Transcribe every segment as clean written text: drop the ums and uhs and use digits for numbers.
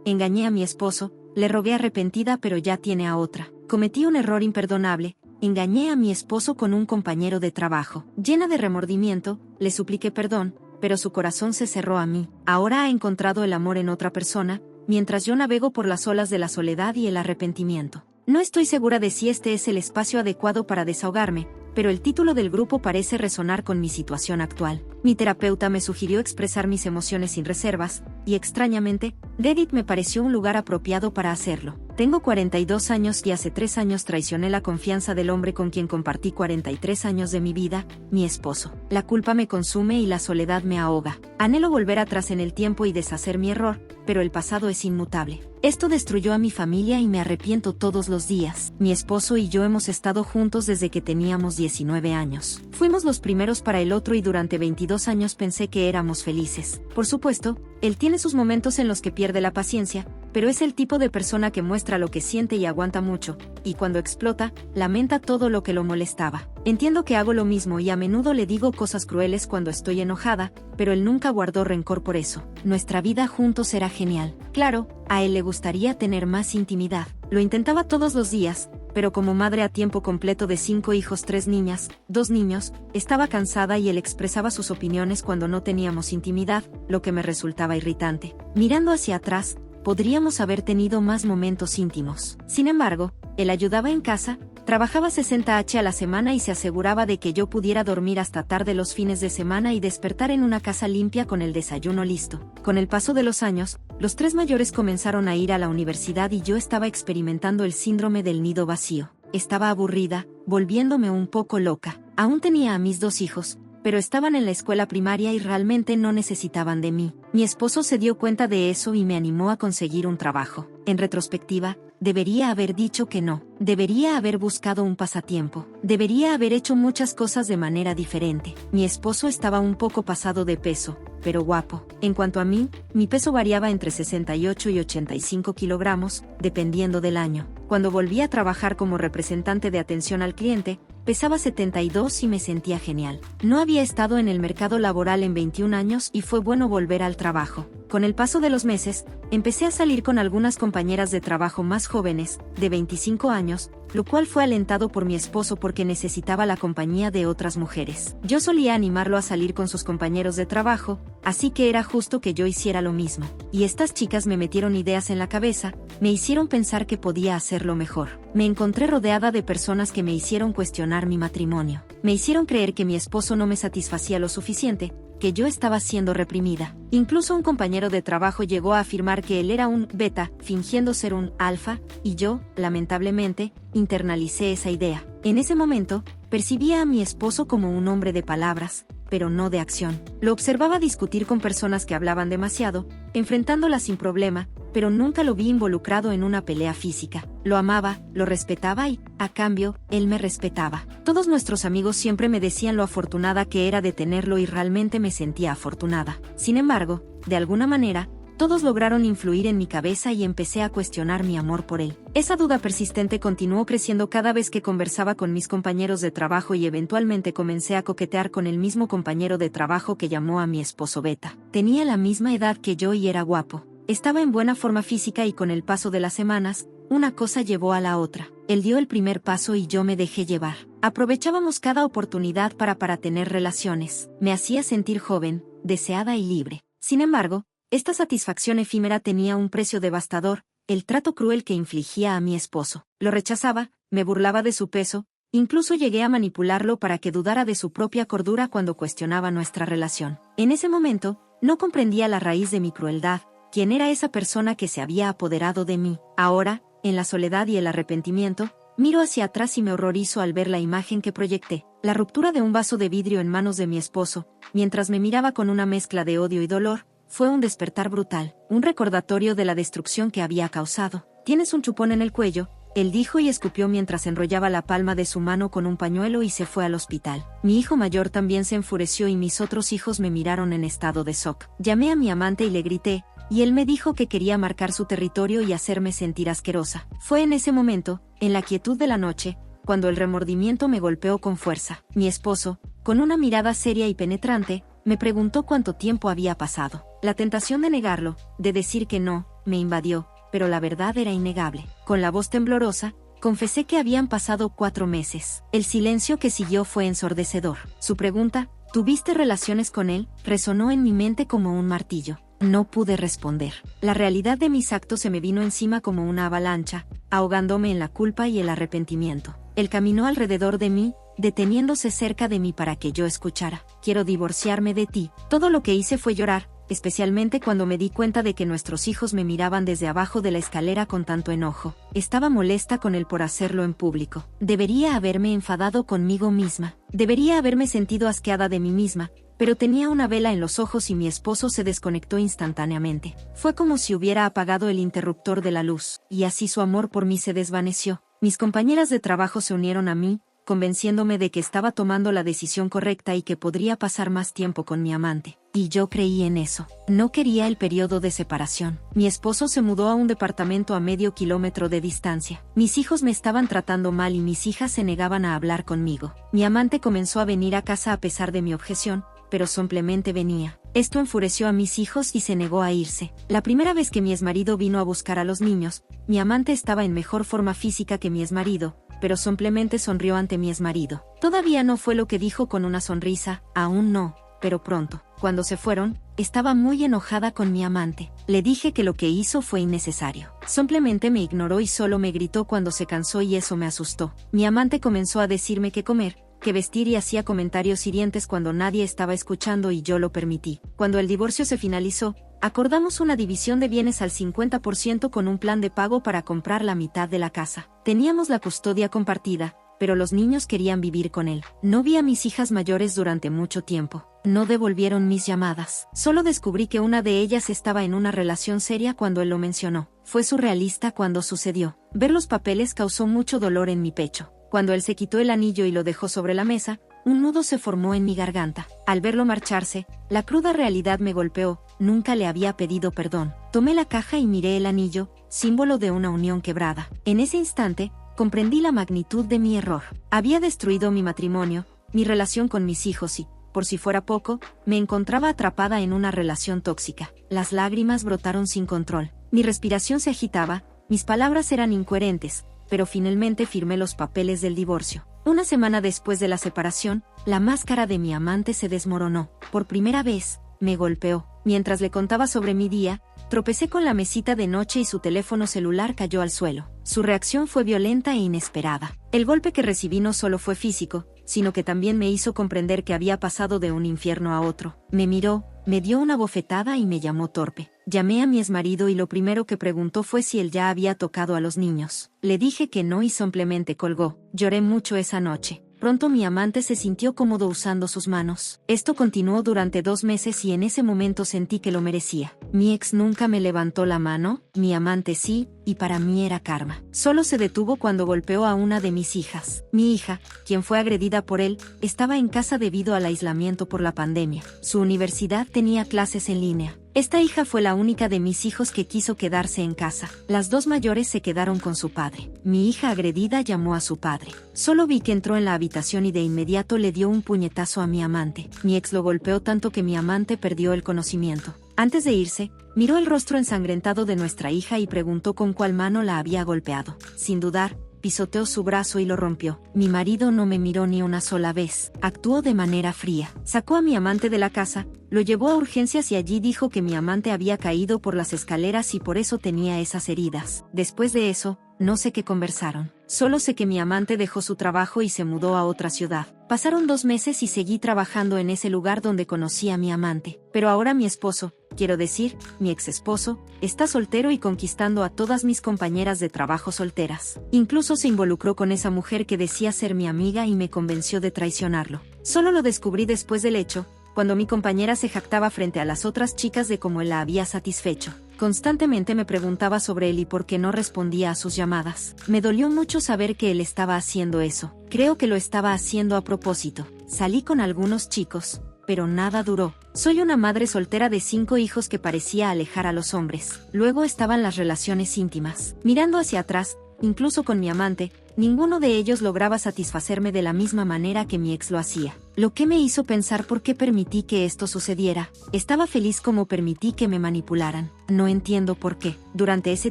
engañé a mi esposo, le rogué arrepentida pero ya tiene a otra. Cometí un error imperdonable, engañé a mi esposo con un compañero de trabajo. Llena de remordimiento, le supliqué perdón, pero su corazón se cerró a mí. Ahora ha encontrado el amor en otra persona, mientras yo navego por las olas de la soledad y el arrepentimiento. No estoy segura de si este es el espacio adecuado para desahogarme, pero el título del grupo parece resonar con mi situación actual. Mi terapeuta me sugirió expresar mis emociones sin reservas, y extrañamente, Reddit me pareció un lugar apropiado para hacerlo. Tengo 42 años y hace 3 años traicioné la confianza del hombre con quien compartí 43 años de mi vida, mi esposo. La culpa me consume y la soledad me ahoga. Anhelo volver atrás en el tiempo y deshacer mi error, pero el pasado es inmutable. Esto destruyó a mi familia y me arrepiento todos los días. Mi esposo y yo hemos estado juntos desde que teníamos 19 años. Fuimos los primeros para el otro y durante 22 años pensé que éramos felices. Por supuesto, él tiene sus momentos en los que pierde la paciencia, pero es el tipo de persona que muestra lo que siente y aguanta mucho, y cuando explota, lamenta todo lo que lo molestaba. Entiendo que hago lo mismo y a menudo le digo cosas crueles cuando estoy enojada, pero él nunca guardó rencor por eso. Nuestra vida juntos era genial. Claro, a él le gustaría tener más intimidad. Lo intentaba todos los días, pero como madre a tiempo completo de 5 hijos, 3 niñas, 2 niños, estaba cansada y él expresaba sus opiniones cuando no teníamos intimidad, lo que me resultaba irritante. Mirando hacia atrás, podríamos haber tenido más momentos íntimos. Sin embargo, él ayudaba en casa, trabajaba 60 horas a la semana y se aseguraba de que yo pudiera dormir hasta tarde los fines de semana y despertar en una casa limpia con el desayuno listo. Con el paso de los años, los 3 mayores comenzaron a ir a la universidad y yo estaba experimentando el síndrome del nido vacío. Estaba aburrida, volviéndome un poco loca. Aún tenía a mis 2 hijos, pero estaban en la escuela primaria y realmente no necesitaban de mí. Mi esposo se dio cuenta de eso y me animó a conseguir un trabajo. En retrospectiva, debería haber dicho que no. Debería haber buscado un pasatiempo. Debería haber hecho muchas cosas de manera diferente. Mi esposo estaba un poco pasado de peso, pero guapo. En cuanto a mí, mi peso variaba entre 68 y 85 kilogramos, dependiendo del año. Cuando volví a trabajar como representante de atención al cliente, pesaba 72 y me sentía genial. No había estado en el mercado laboral en 21 años y fue bueno volver al trabajo. Con el paso de los meses, empecé a salir con algunas compañeras de trabajo más jóvenes, de 25 años, lo cual fue alentado por mi esposo porque necesitaba la compañía de otras mujeres. Yo solía animarlo a salir con sus compañeros de trabajo, así que era justo que yo hiciera lo mismo. Y estas chicas me metieron ideas en la cabeza, me hicieron pensar que podía hacerlo mejor. Me encontré rodeada de personas que me hicieron cuestionar mi matrimonio. Me hicieron creer que mi esposo no me satisfacía lo suficiente, que yo estaba siendo reprimida. Incluso un compañero de trabajo llegó a afirmar que él era un beta, fingiendo ser un alfa, y yo, lamentablemente, internalicé esa idea. En ese momento, percibía a mi esposo como un hombre de palabras, pero no de acción. Lo observaba discutir con personas que hablaban demasiado, enfrentándolas sin problema, pero nunca lo vi involucrado en una pelea física. Lo amaba, lo respetaba y, a cambio, él me respetaba. Todos nuestros amigos siempre me decían lo afortunada que era de tenerlo y realmente me sentía afortunada. Sin embargo, de alguna manera, todos lograron influir en mi cabeza y empecé a cuestionar mi amor por él. Esa duda persistente continuó creciendo cada vez que conversaba con mis compañeros de trabajo y eventualmente comencé a coquetear con el mismo compañero de trabajo que llamó a mi esposo Beta. Tenía la misma edad que yo y era guapo. Estaba en buena forma física y con el paso de las semanas, una cosa llevó a la otra. Él dio el primer paso y yo me dejé llevar. Aprovechábamos cada oportunidad para tener relaciones. Me hacía sentir joven, deseada y libre. Sin embargo, esta satisfacción efímera tenía un precio devastador, el trato cruel que infligía a mi esposo. Lo rechazaba, me burlaba de su peso, incluso llegué a manipularlo para que dudara de su propia cordura cuando cuestionaba nuestra relación. En ese momento, no comprendía la raíz de mi crueldad, quién era esa persona que se había apoderado de mí. Ahora, en la soledad y el arrepentimiento, miro hacia atrás y me horrorizo al ver la imagen que proyecté. La ruptura de un vaso de vidrio en manos de mi esposo, mientras me miraba con una mezcla de odio y dolor, fue un despertar brutal, un recordatorio de la destrucción que había causado. «Tienes un chupón en el cuello», él dijo y escupió mientras enrollaba la palma de su mano con un pañuelo y se fue al hospital. Mi hijo mayor también se enfureció y mis otros hijos me miraron en estado de shock. Llamé a mi amante y le grité, y él me dijo que quería marcar su territorio y hacerme sentir asquerosa. Fue en ese momento, en la quietud de la noche, cuando el remordimiento me golpeó con fuerza. Mi esposo, con una mirada seria y penetrante, me preguntó cuánto tiempo había pasado. La tentación de negarlo, de decir que no, me invadió, pero la verdad era innegable. Con la voz temblorosa, confesé que habían pasado 4 meses. El silencio que siguió fue ensordecedor. Su pregunta, ¿tuviste relaciones con él?, resonó en mi mente como un martillo. No pude responder. La realidad de mis actos se me vino encima como una avalancha, ahogándome en la culpa y el arrepentimiento. Él caminó alrededor de mí, deteniéndose cerca de mí para que yo escuchara. Quiero divorciarme de ti. Todo lo que hice fue llorar, especialmente cuando me di cuenta de que nuestros hijos me miraban desde abajo de la escalera con tanto enojo. Estaba molesta con él por hacerlo en público. Debería haberme enfadado conmigo misma. Debería haberme sentido asqueada de mí misma, pero tenía una vela en los ojos y mi esposo se desconectó instantáneamente. Fue como si hubiera apagado el interruptor de la luz, y así su amor por mí se desvaneció. Mis compañeras de trabajo se unieron a mí, convenciéndome de que estaba tomando la decisión correcta y que podría pasar más tiempo con mi amante. Y yo creí en eso. No quería el periodo de separación. Mi esposo se mudó a un departamento a medio kilómetro de distancia. Mis hijos me estaban tratando mal y mis hijas se negaban a hablar conmigo. Mi amante comenzó a venir a casa a pesar de mi objeción, pero simplemente venía. Esto enfureció a mis hijos y se negó a irse. La primera vez que mi exmarido vino a buscar a los niños, mi amante estaba en mejor forma física que mi exmarido, pero simplemente sonrió ante mi exmarido. Todavía no fue lo que dijo con una sonrisa, aún no, pero pronto. Cuando se fueron, estaba muy enojada con mi amante. Le dije que lo que hizo fue innecesario. Simplemente me ignoró y solo me gritó cuando se cansó y eso me asustó. Mi amante comenzó a decirme qué comer, qué vestir y hacía comentarios hirientes cuando nadie estaba escuchando y yo lo permití. Cuando el divorcio se finalizó, acordamos una división de bienes al 50% con un plan de pago para comprar la mitad de la casa. Teníamos la custodia compartida, pero los niños querían vivir con él. No vi a mis hijas mayores durante mucho tiempo. No devolvieron mis llamadas. Solo descubrí que una de ellas estaba en una relación seria cuando él lo mencionó. Fue surrealista cuando sucedió. Ver los papeles causó mucho dolor en mi pecho. Cuando él se quitó el anillo y lo dejó sobre la mesa, un nudo se formó en mi garganta. Al verlo marcharse, la cruda realidad me golpeó. Nunca le había pedido perdón. Tomé la caja y miré el anillo, símbolo de una unión quebrada. En ese instante, comprendí la magnitud de mi error. Había destruido mi matrimonio, mi relación con mis hijos y, por si fuera poco, me encontraba atrapada en una relación tóxica. Las lágrimas brotaron sin control. Mi respiración se agitaba, mis palabras eran incoherentes, pero finalmente firmé los papeles del divorcio. Una semana después de la separación, la máscara de mi amante se desmoronó. Por primera vez, me golpeó. Mientras le contaba sobre mi día, tropecé con la mesita de noche y su teléfono celular cayó al suelo. Su reacción fue violenta e inesperada. El golpe que recibí no solo fue físico, sino que también me hizo comprender que había pasado de un infierno a otro. Me miró, me dio una bofetada y me llamó torpe. Llamé a mi exmarido y lo primero que preguntó fue si él ya había tocado a los niños. Le dije que no y simplemente colgó. Lloré mucho esa noche. Pronto mi amante se sintió cómodo usando sus manos. Esto continuó durante 2 meses y en ese momento sentí que lo merecía. Mi ex nunca me levantó la mano, mi amante sí, y para mí era karma. Solo se detuvo cuando golpeó a una de mis hijas. Mi hija, quien fue agredida por él, estaba en casa debido al aislamiento por la pandemia. Su universidad tenía clases en línea. Esta hija fue la única de mis hijos que quiso quedarse en casa. Las 2 mayores se quedaron con su padre. Mi hija agredida llamó a su padre. Solo vi que entró en la habitación y de inmediato le dio un puñetazo a mi amante. Mi ex lo golpeó tanto que mi amante perdió el conocimiento. Antes de irse, miró el rostro ensangrentado de nuestra hija y preguntó con cuál mano la había golpeado. Sin dudar, pisoteó su brazo y lo rompió. Mi marido no me miró ni una sola vez. Actuó de manera fría. Sacó a mi amante de la casa, lo llevó a urgencias y allí dijo que mi amante había caído por las escaleras y por eso tenía esas heridas. Después de eso, no sé qué conversaron. Solo sé que mi amante dejó su trabajo y se mudó a otra ciudad. Pasaron 2 meses y seguí trabajando en ese lugar donde conocí a mi amante. Pero ahora mi esposo, quiero decir, mi ex esposo, está soltero y conquistando a todas mis compañeras de trabajo solteras. Incluso se involucró con esa mujer que decía ser mi amiga y me convenció de traicionarlo. Solo lo descubrí después del hecho, cuando mi compañera se jactaba frente a las otras chicas de cómo él la había satisfecho. Constantemente me preguntaba sobre él y por qué no respondía a sus llamadas. Me dolió mucho saber que él estaba haciendo eso. Creo que lo estaba haciendo a propósito. Salí con algunos chicos, pero nada duró. Soy una madre soltera de 5 hijos que parecía alejar a los hombres. Luego estaban las relaciones íntimas. Mirando hacia atrás, incluso con mi amante, ninguno de ellos lograba satisfacerme de la misma manera que mi ex lo hacía. Lo que me hizo pensar por qué permití que esto sucediera. Estaba feliz como permití que me manipularan. No entiendo por qué. Durante ese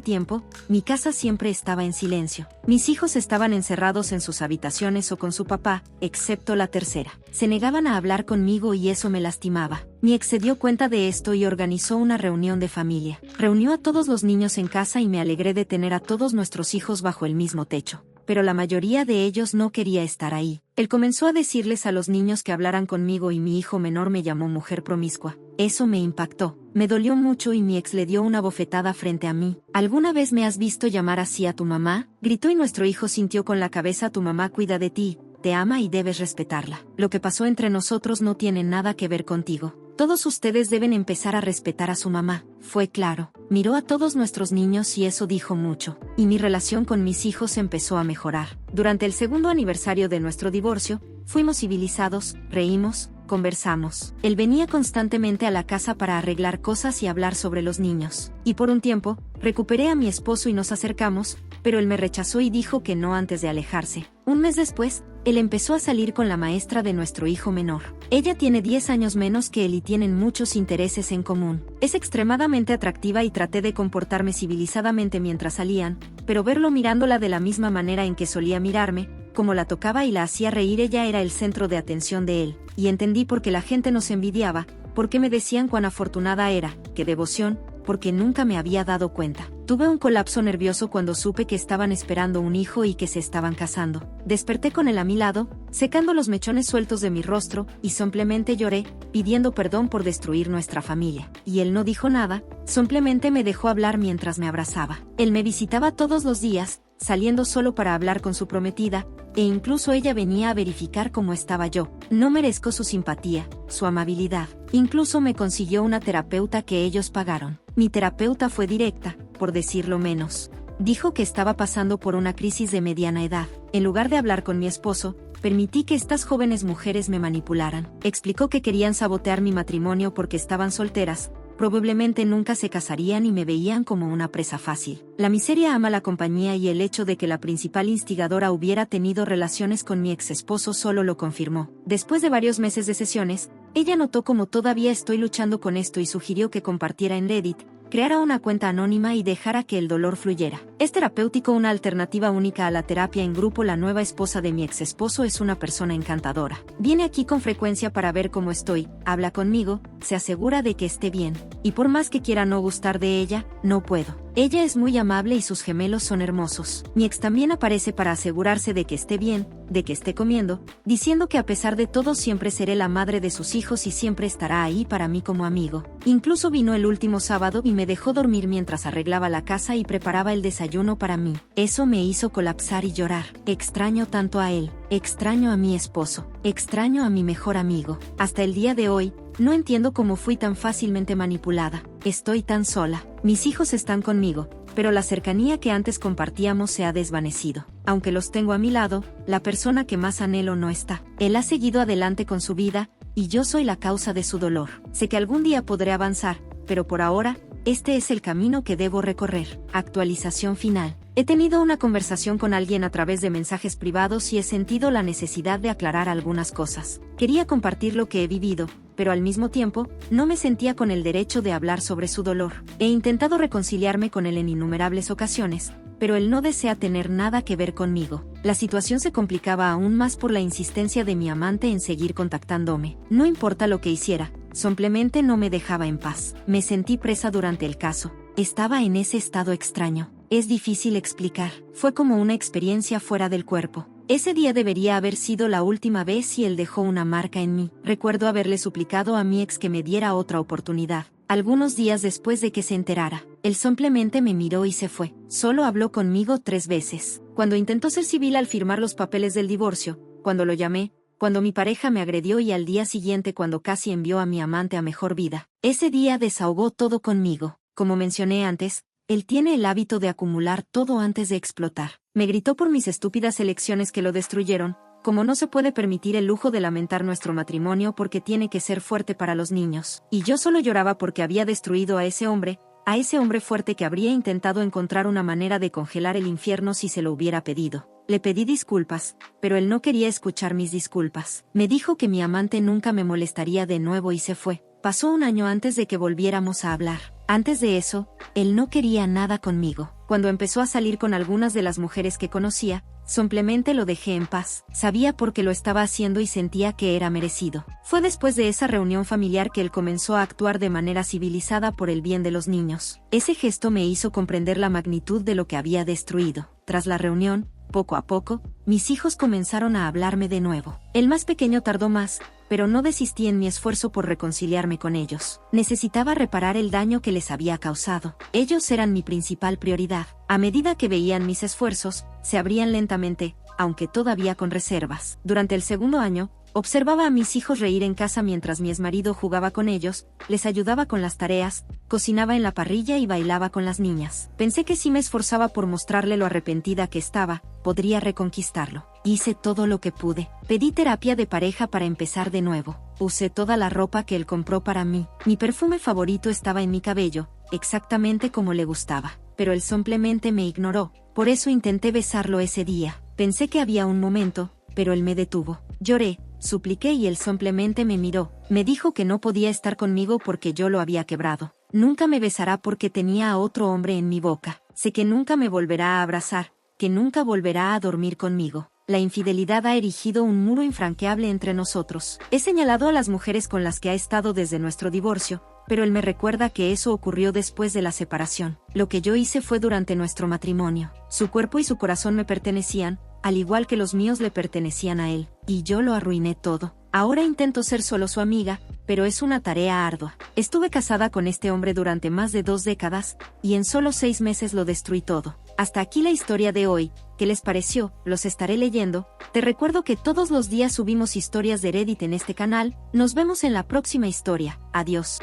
tiempo, mi casa siempre estaba en silencio. Mis hijos estaban encerrados en sus habitaciones o con su papá, excepto la tercera. Se negaban a hablar conmigo y eso me lastimaba. Mi ex se dio cuenta de esto y organizó una reunión de familia. Reunió a todos los niños en casa y me alegré de tener a todos nuestros hijos bajo el mismo techo. Pero la mayoría de ellos no quería estar ahí. Él comenzó a decirles a los niños que hablaran conmigo y mi hijo menor me llamó mujer promiscua. Eso me impactó. Me dolió mucho y mi ex le dio una bofetada frente a mí. ¿Alguna vez me has visto llamar así a tu mamá? Gritó y nuestro hijo sintió con la cabeza: tu mamá cuida de ti, te ama y debes respetarla. Lo que pasó entre nosotros no tiene nada que ver contigo. Todos ustedes deben empezar a respetar a su mamá. Fue claro. Miró a todos nuestros niños y eso dijo mucho. Y mi relación con mis hijos empezó a mejorar. Durante el segundo aniversario de nuestro divorcio, fuimos civilizados, reímos, conversamos. Él venía constantemente a la casa para arreglar cosas y hablar sobre los niños. Y por un tiempo, recuperé a mi esposo y nos acercamos, pero él me rechazó y dijo que no antes de alejarse. Un mes después, él empezó a salir con la maestra de nuestro hijo menor. Ella tiene 10 años menos que él y tienen muchos intereses en común. Es extremadamente atractiva y traté de comportarme civilizadamente mientras salían, pero verlo mirándola de la misma manera en que solía mirarme, como la tocaba y la hacía reír, ella era el centro de atención de él. Y entendí por qué la gente nos envidiaba, por qué me decían cuán afortunada era, qué devoción, porque nunca me había dado cuenta. Tuve un colapso nervioso cuando supe que estaban esperando un hijo y que se estaban casando. Desperté con él a mi lado, secando los mechones sueltos de mi rostro, y simplemente lloré, pidiendo perdón por destruir nuestra familia. Y él no dijo nada, simplemente me dejó hablar mientras me abrazaba. Él me visitaba todos los días, saliendo solo para hablar con su prometida, e incluso ella venía a verificar cómo estaba yo. No merezco su simpatía, su amabilidad. Incluso me consiguió una terapeuta que ellos pagaron. Mi terapeuta fue directa, por decirlo menos. Dijo que estaba pasando por una crisis de mediana edad. En lugar de hablar con mi esposo, permití que estas jóvenes mujeres me manipularan. Explicó que querían sabotear mi matrimonio porque estaban solteras. Probablemente nunca se casarían y me veían como una presa fácil. La miseria ama la compañía y el hecho de que la principal instigadora hubiera tenido relaciones con mi ex esposo solo lo confirmó. Después de varios meses de sesiones, ella notó como todavía estoy luchando con esto y sugirió que compartiera en Reddit, creara una cuenta anónima y dejara que el dolor fluyera. Es terapéutico, una alternativa única a la terapia en grupo. La nueva esposa de mi ex esposo es una persona encantadora. Viene aquí con frecuencia para ver cómo estoy, habla conmigo, se asegura de que esté bien. Y por más que quiera no gustar de ella, no puedo. Ella es muy amable y sus gemelos son hermosos. Mi ex también aparece para asegurarse de que esté bien, de que esté comiendo, diciendo que a pesar de todo siempre seré la madre de sus hijos y siempre estará ahí para mí como amigo. Incluso vino el último sábado y me dejó dormir mientras arreglaba la casa y preparaba el desayuno para mí. Eso me hizo colapsar y llorar. Extraño tanto a él, extraño a mi esposo, extraño a mi mejor amigo. Hasta el día de hoy, no entiendo cómo fui tan fácilmente manipulada. Estoy tan sola. Mis hijos están conmigo, pero la cercanía que antes compartíamos se ha desvanecido. Aunque los tengo a mi lado, la persona que más anhelo no está. Él ha seguido adelante con su vida, y yo soy la causa de su dolor. Sé que algún día podré avanzar, pero por ahora, este es el camino que debo recorrer. Actualización final. He tenido una conversación con alguien a través de mensajes privados y he sentido la necesidad de aclarar algunas cosas. Quería compartir lo que he vivido, pero al mismo tiempo, no me sentía con el derecho de hablar sobre su dolor. He intentado reconciliarme con él en innumerables ocasiones, pero él no desea tener nada que ver conmigo. La situación se complicaba aún más por la insistencia de mi amante en seguir contactándome. No importa lo que hiciera, simplemente no me dejaba en paz. Me sentí presa durante el caso. Estaba en ese estado extraño. Es difícil explicar. Fue como una experiencia fuera del cuerpo. Ese día debería haber sido la última vez y él dejó una marca en mí. Recuerdo haberle suplicado a mi ex que me diera otra oportunidad. Algunos días después de que se enterara, él simplemente me miró y se fue. Solo habló conmigo 3 veces. Cuando intentó ser civil al firmar los papeles del divorcio, cuando lo llamé, cuando mi pareja me agredió y al día siguiente cuando casi envió a mi amante a mejor vida. Ese día desahogó todo conmigo. Como mencioné antes, él tiene el hábito de acumular todo antes de explotar. Me gritó por mis estúpidas elecciones que lo destruyeron, como no se puede permitir el lujo de lamentar nuestro matrimonio porque tiene que ser fuerte para los niños. Y yo solo lloraba porque había destruido a ese hombre, a ese hombre fuerte que habría intentado encontrar una manera de congelar el infierno si se lo hubiera pedido. Le pedí disculpas, pero él no quería escuchar mis disculpas. Me dijo que mi amante nunca me molestaría de nuevo y se fue. Pasó un año antes de que volviéramos a hablar. Antes de eso, él no quería nada conmigo. Cuando empezó a salir con algunas de las mujeres que conocía, simplemente lo dejé en paz. Sabía por qué lo estaba haciendo y sentía que era merecido. Fue después de esa reunión familiar que él comenzó a actuar de manera civilizada por el bien de los niños. Ese gesto me hizo comprender la magnitud de lo que había destruido. Tras la reunión, poco a poco, mis hijos comenzaron a hablarme de nuevo. El más pequeño tardó más, pero no desistí en mi esfuerzo por reconciliarme con ellos. Necesitaba reparar el daño que les había causado. Ellos eran mi principal prioridad. A medida que veían mis esfuerzos, se abrían lentamente, aunque todavía con reservas. Durante el segundo año, observaba a mis hijos reír en casa mientras mi exmarido jugaba con ellos, les ayudaba con las tareas, cocinaba en la parrilla y bailaba con las niñas. Pensé que si me esforzaba por mostrarle lo arrepentida que estaba, podría reconquistarlo. Hice todo lo que pude. Pedí terapia de pareja para empezar de nuevo. Usé toda la ropa que él compró para mí. Mi perfume favorito estaba en mi cabello, exactamente como le gustaba. Pero él simplemente me ignoró. Por eso intenté besarlo ese día. Pensé que había un momento, pero él me detuvo. Lloré, supliqué y él simplemente me miró. Me dijo que no podía estar conmigo porque yo lo había quebrado. Nunca me besará porque tenía a otro hombre en mi boca. Sé que nunca me volverá a abrazar, que nunca volverá a dormir conmigo. La infidelidad ha erigido un muro infranqueable entre nosotros. He señalado a las mujeres con las que ha estado desde nuestro divorcio, pero él me recuerda que eso ocurrió después de la separación. Lo que yo hice fue durante nuestro matrimonio. Su cuerpo y su corazón me pertenecían, al igual que los míos le pertenecían a él, y yo lo arruiné todo. Ahora intento ser solo su amiga, pero es una tarea ardua. Estuve casada con este hombre durante más de 2 décadas, y en solo 6 meses lo destruí todo. Hasta aquí la historia de hoy. ¿Qué les pareció? Los estaré leyendo. Te recuerdo que todos los días subimos historias de Reddit en este canal. Nos vemos en la próxima historia. Adiós.